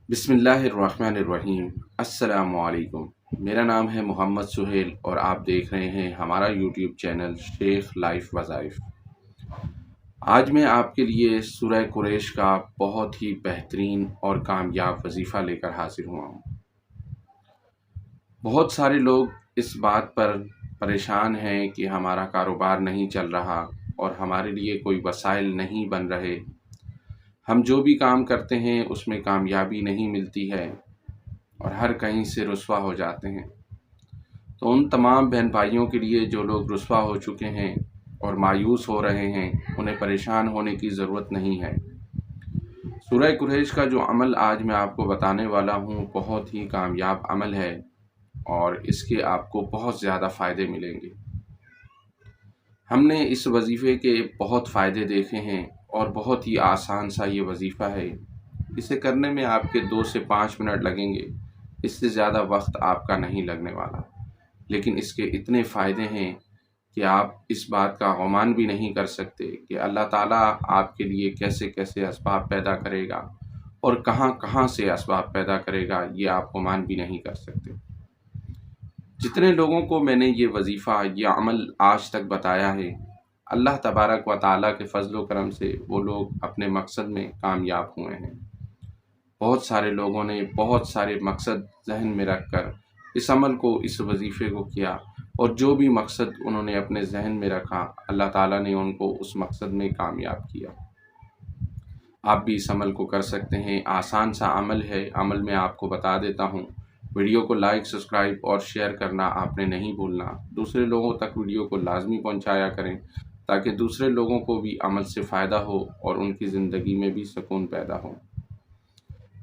بسم اللہ الرحمن الرحیم۔ السلام علیکم۔ میرا نام ہے محمد سہیل اور آپ دیکھ رہے ہیں ہمارا یوٹیوب چینل شیخ لائف وظائف۔ آج میں آپ کے لیے سورہ قریش کا بہت ہی بہترین اور کامیاب وظیفہ لے کر حاضر ہوا ہوں۔ بہت سارے لوگ اس بات پر پریشان ہیں کہ ہمارا کاروبار نہیں چل رہا اور ہمارے لیے کوئی وسائل نہیں بن رہے، ہم جو بھی کام کرتے ہیں اس میں کامیابی نہیں ملتی ہے اور ہر کہیں سے رسوا ہو جاتے ہیں۔ تو ان تمام بہن بھائیوں کے لیے جو لوگ رسوا ہو چکے ہیں اور مایوس ہو رہے ہیں، انہیں پریشان ہونے کی ضرورت نہیں ہے۔ سورہ قریش کا جو عمل آج میں آپ کو بتانے والا ہوں بہت ہی کامیاب عمل ہے اور اس کے آپ کو بہت زیادہ فائدے ملیں گے۔ ہم نے اس وظیفے کے بہت فائدے دیکھے ہیں اور بہت ہی آسان سا یہ وظیفہ ہے۔ اسے کرنے میں آپ کے 2 سے 5 منٹ لگیں گے، اس سے زیادہ وقت آپ کا نہیں لگنے والا، لیکن اس کے اتنے فائدے ہیں کہ آپ اس بات کا گمان بھی نہیں کر سکتے کہ اللہ تعالیٰ آپ کے لیے کیسے کیسے اسباب پیدا کرے گا اور کہاں کہاں سے اسباب پیدا کرے گا، یہ آپ گمان بھی نہیں کر سکتے۔ جتنے لوگوں کو میں نے یہ وظیفہ، یہ عمل آج تک بتایا ہے، اللہ تبارک و تعالیٰ کے فضل و کرم سے وہ لوگ اپنے مقصد میں کامیاب ہوئے ہیں۔ بہت سارے لوگوں نے بہت سارے مقصد ذہن میں رکھ کر اس عمل کو، اس وظیفے کو کیا اور جو بھی مقصد انہوں نے اپنے ذہن میں رکھا، اللہ تعالیٰ نے ان کو اس مقصد میں کامیاب کیا۔ آپ بھی اس عمل کو کر سکتے ہیں، آسان سا عمل ہے۔ عمل میں آپ کو بتا دیتا ہوں، ویڈیو کو لائک، سبسکرائب اور شیئر کرنا آپ نے نہیں بھولنا۔ دوسرے لوگوں تک ویڈیو کو لازمی پہنچایا کریں تاکہ دوسرے لوگوں کو بھی عمل سے فائدہ ہو اور ان کی زندگی میں بھی سکون پیدا ہو۔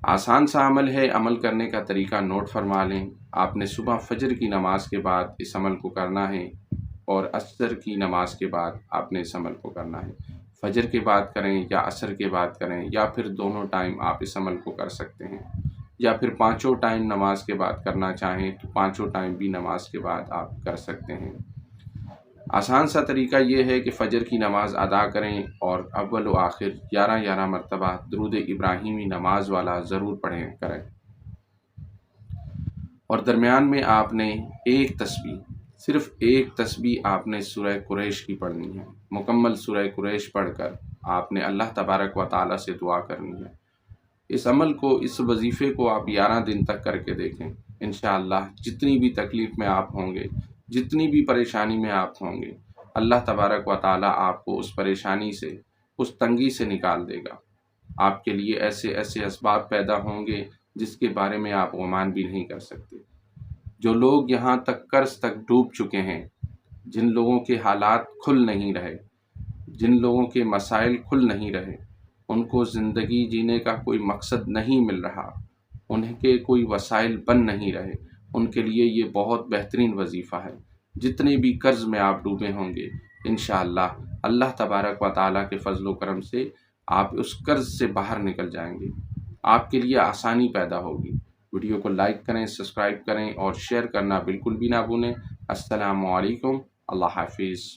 آسان سا عمل ہے، عمل کرنے کا طریقہ نوٹ فرما لیں۔ آپ نے صبح فجر کی نماز کے بعد اس عمل کو کرنا ہے اور عصر کی نماز کے بعد آپ نے اس عمل کو کرنا ہے۔ فجر کے بعد کریں یا عصر کے بعد کریں یا پھر دونوں ٹائم آپ اس عمل کو کر سکتے ہیں، یا پھر پانچوں ٹائم نماز کے بعد کرنا چاہیں تو پانچوں ٹائم بھی نماز کے بعد آپ کر سکتے ہیں۔ آسان سا طریقہ یہ ہے کہ فجر کی نماز ادا کریں اور اول و آخر 11 مرتبہ درود ابراہیمی نماز والا ضرور پڑھیں کریں، اور درمیان میں آپ نے ایک تسبیح، صرف ایک تسبیح آپ نے سورہ قریش کی پڑھنی ہے۔ مکمل سورہ قریش پڑھ کر آپ نے اللہ تبارک و تعالیٰ سے دعا کرنی ہے۔ اس عمل کو، اس وظیفے کو آپ 11 دن تک کر کے دیکھیں، انشاءاللہ جتنی بھی تکلیف میں آپ ہوں گے، جتنی بھی پریشانی میں آپ ہوں گے، اللہ تبارک و تعالیٰ آپ کو اس پریشانی سے، اس تنگی سے نکال دے گا۔ آپ کے لیے ایسے ایسے اسباب پیدا ہوں گے جس کے بارے میں آپ گمان بھی نہیں کر سکتے۔ جو لوگ یہاں تک قرض تک ڈوب چکے ہیں، جن لوگوں کے حالات کھل نہیں رہے، جن لوگوں کے مسائل کھل نہیں رہے، ان کو زندگی جینے کا کوئی مقصد نہیں مل رہا، انہیں کے کوئی وسائل بن نہیں رہے، ان کے لیے یہ بہت بہترین وظیفہ ہے۔ جتنے بھی قرض میں آپ ڈوبے ہوں گے، انشاءاللہ اللہ تبارک و تعالیٰ کے فضل و کرم سے آپ اس قرض سے باہر نکل جائیں گے، آپ کے لیے آسانی پیدا ہوگی۔ ویڈیو کو لائک کریں، سبسکرائب کریں اور شیئر کرنا بالکل بھی نہ بھولیں۔ السلام علیکم، اللہ حافظ۔